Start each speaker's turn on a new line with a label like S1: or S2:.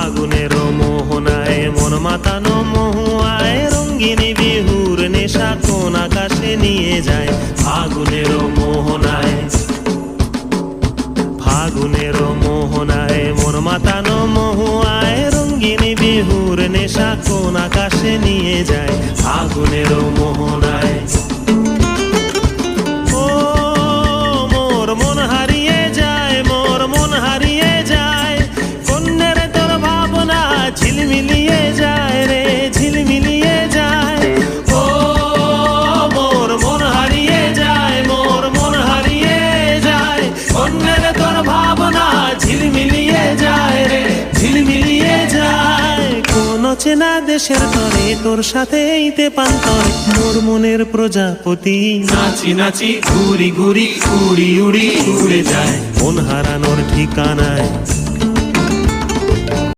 S1: ফাগুনের মোহনায় মন মাতানো মহুয়ায় রঙ্গিনী বিহুর নেশা কোন আকাশে নিয়ে যায়। ফাগুনের মোহনায় ফাগুনের মোহনায় মন মাতানো মহুয়ায় রঙ্গিনী বিহুর নেশা কোন আকাশে নিয়ে যায়। ফাগুনের মোহনায় ও মোর মন হারিয়ে যায়, মোর মন হারিয়ে যায়, কন্যের তোর ভাবনা ঝিলমিলিয়ে যায় রে, ঝিলমিলিয়ে যায়। ও মোর মন হারিয়ে যায়, মোর মন হারিয়ে যায়, কন্যের তোর ভাবনা ঝিলমিলিয়ে যায় রে, ঝিলমিলিয়ে যায়। কোন চেনা দেশের তরে তোর সাথে এইতে পান্তরে মোর মনের প্রজাপতি নাচি নাচি ঘুরি ঘুরি উড়ি উড়ি উড়ে যায়। মন হারানোর ঠিকানায়